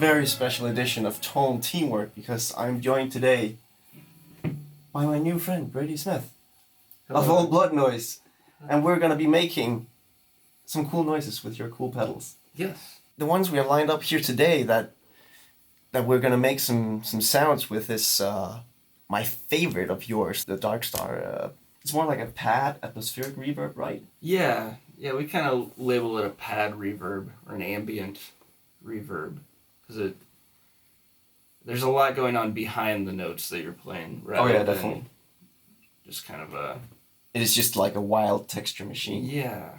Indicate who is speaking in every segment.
Speaker 1: very special edition of Tone Teamwork because I'm joined today by my new friend Brady Smith of Old Blood Noise, and we're gonna be making some cool noises with your cool pedals.
Speaker 2: Yes.
Speaker 1: The ones we have lined up here today that we're gonna make some sounds with is my favorite of yours, the Dark Star. It's more like a pad atmospheric reverb, right?
Speaker 2: Yeah, we kind of label it a pad reverb or an ambient reverb because there's a lot going on behind the notes that you're playing.
Speaker 1: Oh yeah, definitely.
Speaker 2: Just kind of a...
Speaker 1: It is just like a wild texture machine.
Speaker 2: Yeah.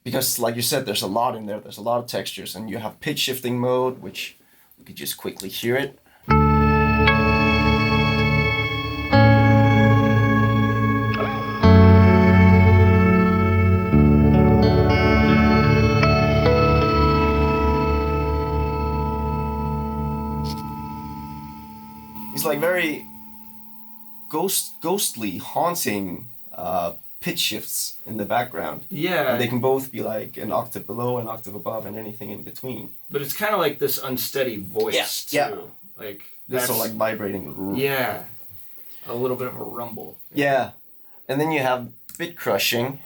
Speaker 1: Because like you said, there's a lot in there. There's a lot of textures, and you have pitch shifting mode, which you could just quickly hear it. It's like very ghostly, haunting pitch shifts in the background.
Speaker 2: Yeah.
Speaker 1: And they can both be like an octave below, an octave above, and anything in between.
Speaker 2: But it's kind of like this unsteady voice, too.
Speaker 1: Yeah.
Speaker 2: Like,
Speaker 1: this is like vibrating.
Speaker 2: Yeah. A little bit of a rumble.
Speaker 1: Yeah. And then you have bit crushing.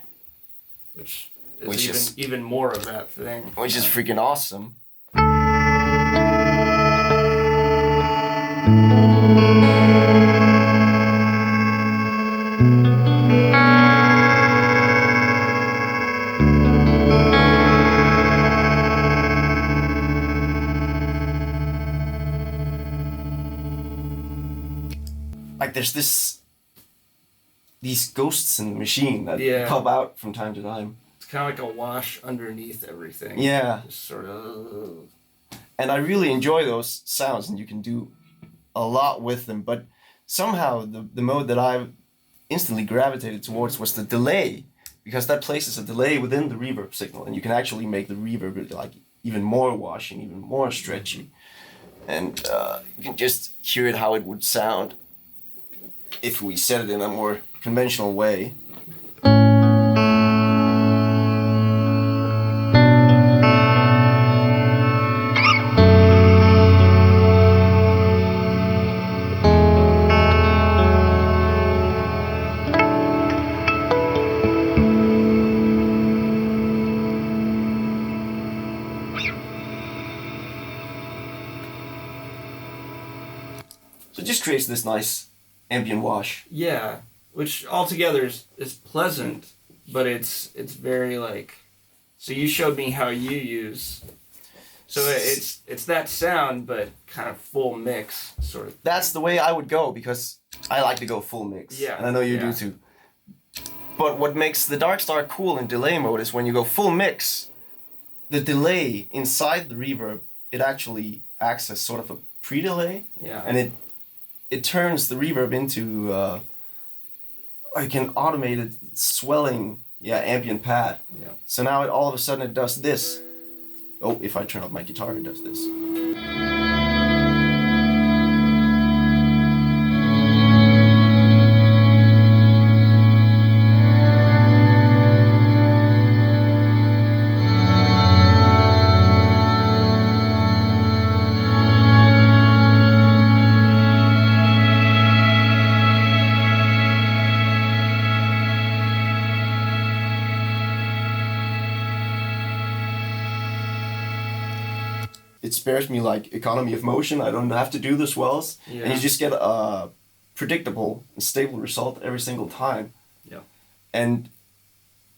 Speaker 2: Which is even more of that thing.
Speaker 1: Which is freaking awesome. Like there's these ghosts in the machine that pop out from time to time.
Speaker 2: It's kind of like a wash underneath everything.
Speaker 1: Yeah.
Speaker 2: Just sort of...
Speaker 1: And I really enjoy those sounds, and you can do a lot with them, but somehow the mode that I instantly gravitated towards was the delay, because that places a delay within the reverb signal, and you can actually make the reverb like even more washing, even more stretchy. And you can just hear it how it would sound if we set it in a more conventional way. So it just creates this nice ambient wash.
Speaker 2: Yeah, which altogether is pleasant, but it's very like... So you showed me how you use... So it's that sound, but kind of full mix, sort of.
Speaker 1: That's the way I would go, because I like to go full mix.
Speaker 2: Yeah.
Speaker 1: And I know you do too. But what makes the Dark Star cool in delay mode is when you go full mix, the delay inside the reverb, it actually acts as sort of a pre-delay.
Speaker 2: Yeah.
Speaker 1: And it turns the reverb into like an automated swelling ambient pad.
Speaker 2: Yeah.
Speaker 1: So now all of a sudden it does this. Oh, if I turn up my guitar, it does this. It spares me like economy of motion. I don't have to do the swells, and you just get a predictable and stable result every single time.
Speaker 2: Yeah.
Speaker 1: And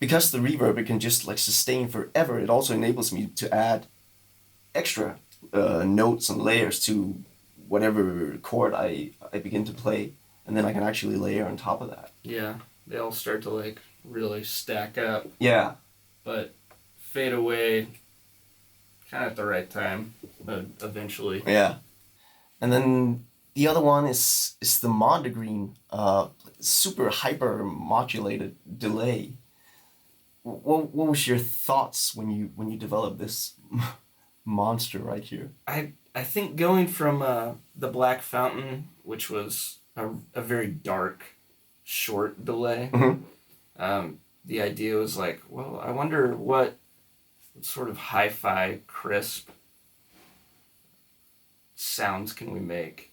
Speaker 1: because the reverb it can just like sustain forever, it also enables me to add extra notes and layers to whatever chord I begin to play, and then I can actually layer on top of that.
Speaker 2: Yeah, they all start to like really stack up.
Speaker 1: Yeah.
Speaker 2: But fade away kind of at the right time, but eventually.
Speaker 1: Yeah. And then the other one is the Mondegreen, super hyper modulated delay. What was your thoughts when you developed this monster right here?
Speaker 2: I think going from the Black Fountain, which was a very dark, short delay, the idea was like, well, I wonder what sort of hi-fi, crisp sounds can we make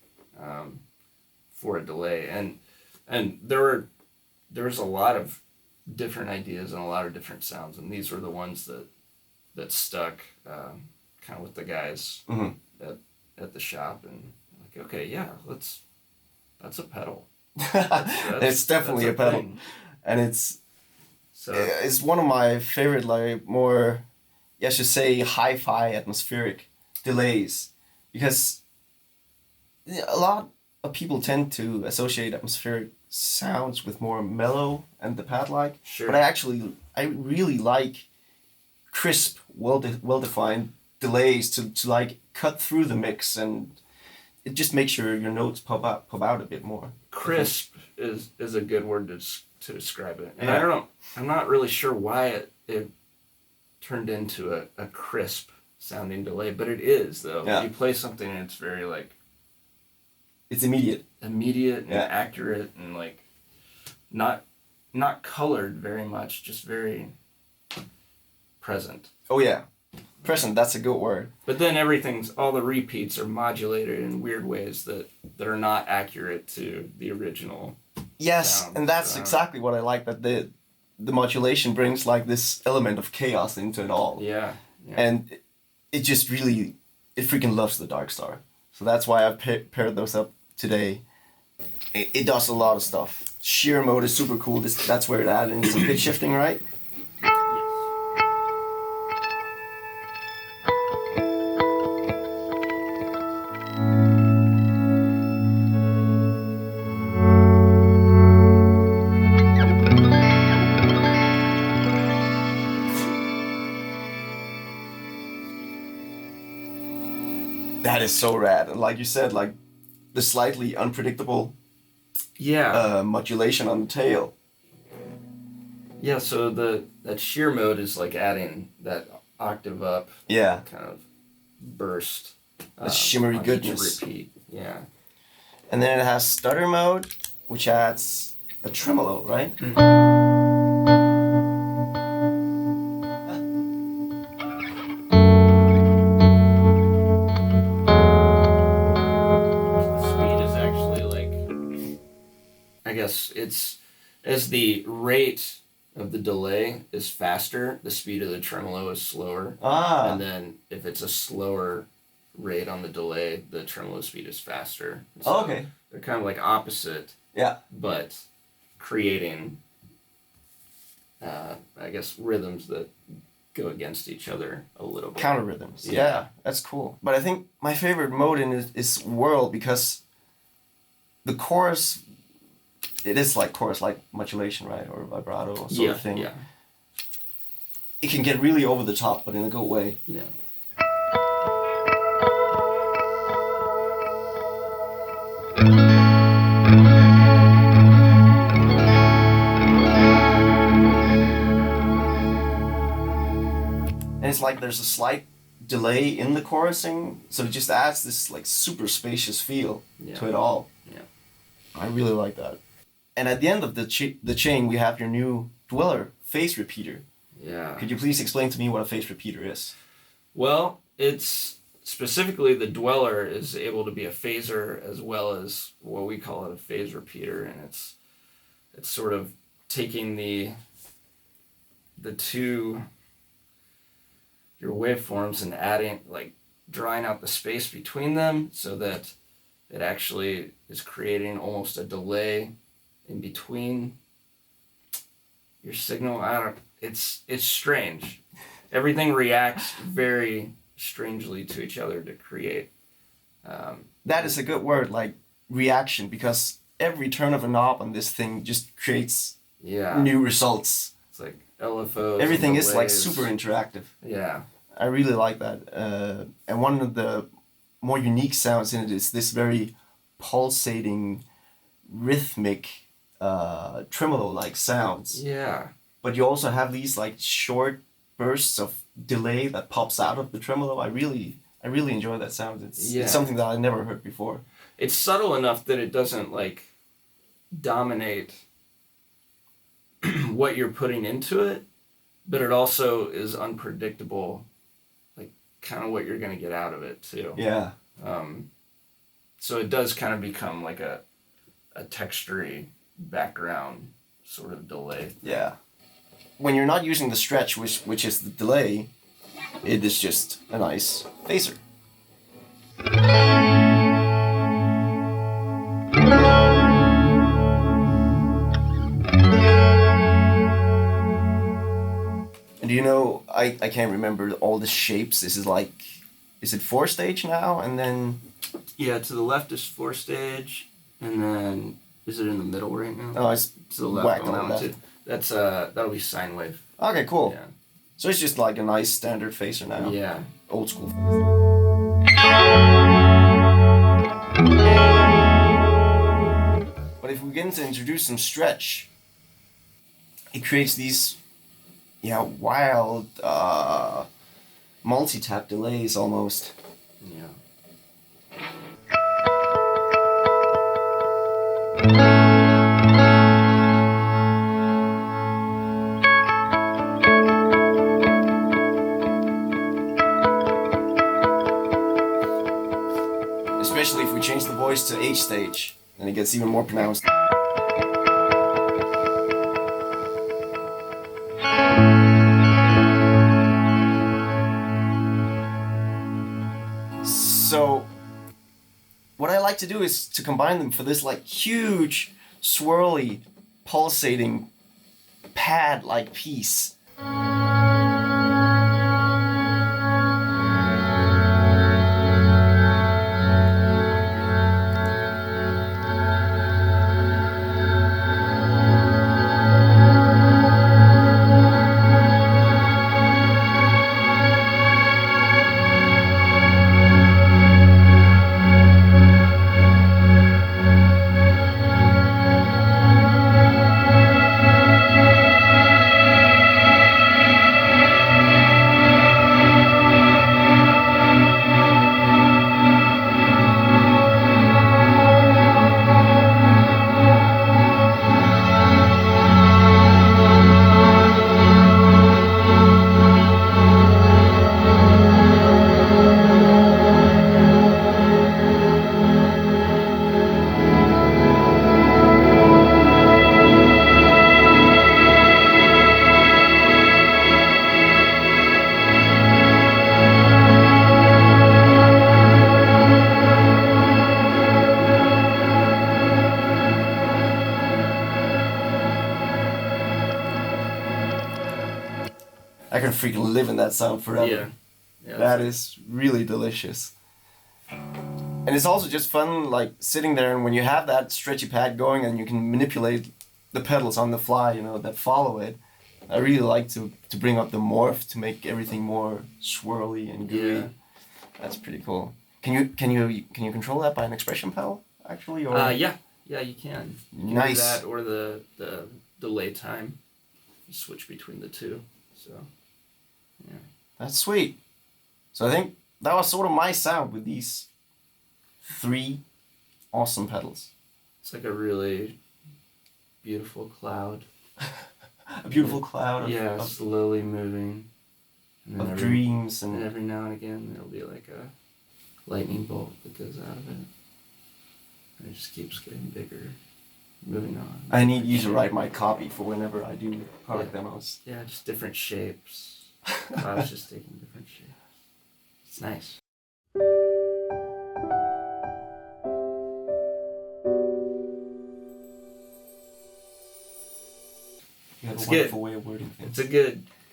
Speaker 2: for a delay? And there's a lot of different ideas and a lot of different sounds, and these were the ones that stuck kind of with the guys at the shop, and like, okay, yeah, that's a pedal.
Speaker 1: It's definitely a pedal,
Speaker 2: thing.
Speaker 1: and it's one of my favorite, like, more, I should say, hi-fi atmospheric delays, because a lot of people tend to associate atmospheric sounds with more mellow and the pad-like.
Speaker 2: Sure.
Speaker 1: But I really like crisp, well-defined delays to like cut through the mix, and it just makes your notes pop out a bit more.
Speaker 2: Crisp is a good word to describe it. And
Speaker 1: Yeah.
Speaker 2: I don't know, I'm not really sure why it turned into a crisp sounding delay, but it is, though.
Speaker 1: Yeah.
Speaker 2: You play something and it's very like
Speaker 1: It's immediate
Speaker 2: and accurate, and like not colored very much, just very present.
Speaker 1: Oh yeah, present, that's a good word.
Speaker 2: But then all the repeats are modulated in weird ways that are not accurate to the original
Speaker 1: Yes,
Speaker 2: sound.
Speaker 1: and that's exactly what I like, that the modulation brings like this element of chaos into it all.
Speaker 2: Yeah.
Speaker 1: And it just really, it freaking loves the Dark Star. So that's why I paired those up today. It does a lot of stuff. Shear mode is super cool. That's where it added in some pitch shifting, right? That is so rad. And like you said, like the slightly unpredictable modulation on the tail.
Speaker 2: Yeah, so that shear mode is like adding that octave up
Speaker 1: Yeah.
Speaker 2: kind of burst.
Speaker 1: That shimmery
Speaker 2: on each
Speaker 1: goodness.
Speaker 2: repeat. Yeah.
Speaker 1: And then it has stutter mode, which adds a tremolo, right?
Speaker 2: The speed is actually like, I guess it's, as the rate of the delay is faster, the speed of the tremolo is slower.
Speaker 1: Ah.
Speaker 2: And then if it's a slower rate on the delay, the tremolo speed is faster.
Speaker 1: Oh, okay.
Speaker 2: They're kind of like opposite,
Speaker 1: Yeah.
Speaker 2: but creating, I guess, rhythms that go against each other a little bit.
Speaker 1: Counter rhythms.
Speaker 2: Yeah.
Speaker 1: Yeah, that's cool. But I think my favorite mode in it is whirl, because the chorus, it is like chorus-like modulation, right? Or vibrato sort of thing.
Speaker 2: Yeah.
Speaker 1: It can get really over the top, but in a good way.
Speaker 2: Yeah.
Speaker 1: And it's like there's a slight delay in the chorusing, so it just adds this like super spacious feel to it all.
Speaker 2: Yeah.
Speaker 1: I really like that. And at the end of the chain, we have your new Dweller phase repeater.
Speaker 2: Yeah.
Speaker 1: Could you please explain to me what a phase repeater is?
Speaker 2: Well, it's specifically the Dweller is able to be a phaser as well as what we call it a phase repeater, and it's sort of taking the two your waveforms and adding, like, drawing out the space between them so that it actually is creating almost a delay in between your signal. It's strange. Everything reacts very strangely to each other to create.
Speaker 1: That is a good word, like reaction, because every turn of a knob on this thing just creates new results.
Speaker 2: It's like LFOs.
Speaker 1: Everything is like super interactive.
Speaker 2: Yeah.
Speaker 1: I really like that. And one of the more unique sounds in it is this very pulsating, rhythmic, tremolo-like sounds.
Speaker 2: Yeah.
Speaker 1: But you also have these like short bursts of delay that pops out of the tremolo. I really enjoy that sound. It's something that I never heard before.
Speaker 2: It's subtle enough that it doesn't like dominate what you're putting into it, but it also is unpredictable, like kind of what you're going to get out of it too.
Speaker 1: Yeah.
Speaker 2: So it does kind of become like a textury background sort of delay.
Speaker 1: Yeah. When you're not using the stretch, which is the delay, it is just a nice phaser. And you know, I can't remember all the shapes. This is like, is it 4-stage now? And then...
Speaker 2: Yeah, to the left is 4-stage, and then, is it in the middle right now?
Speaker 1: Oh, it's
Speaker 2: to the left.
Speaker 1: whack
Speaker 2: On
Speaker 1: on
Speaker 2: that
Speaker 1: the
Speaker 2: one too. That's that'll be sine wave.
Speaker 1: Okay, cool.
Speaker 2: Yeah.
Speaker 1: So it's just like a nice standard phaser now.
Speaker 2: Yeah.
Speaker 1: Old school phaser. But if we begin to introduce some stretch, it creates these, yeah, wild multi-tap delays almost.
Speaker 2: Yeah.
Speaker 1: Especially if we change the voice to H stage, then it gets even more pronounced. So, what I like to do is to combine them for this like huge, swirly, pulsating, pad-like piece. I can freaking live in that sound forever.
Speaker 2: Yeah. Yeah.
Speaker 1: That is really delicious. And it's also just fun, like, sitting there and when you have that stretchy pad going and you can manipulate the pedals on the fly, you know, that follow it. I really like to bring up the morph to make everything more swirly and gooey.
Speaker 2: Yeah.
Speaker 1: That's pretty cool. Can you control that by an expression pedal, actually? Or?
Speaker 2: Yeah, you can. You can
Speaker 1: Nice.
Speaker 2: do that or the delay time. You switch between the two. So, yeah.
Speaker 1: That's sweet. So I think that was sort of my sound with these 3 awesome pedals.
Speaker 2: It's like a really beautiful cloud.
Speaker 1: A beautiful cloud of
Speaker 2: slowly moving. And then
Speaker 1: dreams
Speaker 2: and
Speaker 1: and...
Speaker 2: every now and again there'll be like a lightning bolt that goes out of it. And it just keeps getting bigger, moving on.
Speaker 1: I need you to write my copy for whenever I do product demos.
Speaker 2: Yeah, just different shapes. I was just taking different shapes. It's nice.
Speaker 1: You have
Speaker 2: It's
Speaker 1: a
Speaker 2: good.
Speaker 1: wonderful way of wording things.
Speaker 2: It's a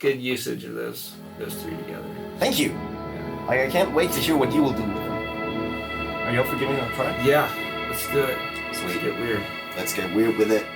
Speaker 2: good usage of those 3 together.
Speaker 1: Thank you.
Speaker 2: Yeah.
Speaker 1: I can't wait to hear what you will do with them. Are you up for giving it a try?
Speaker 2: Yeah, let's do it.
Speaker 1: Sweet.
Speaker 2: Let's get weird.
Speaker 1: Let's get weird with it.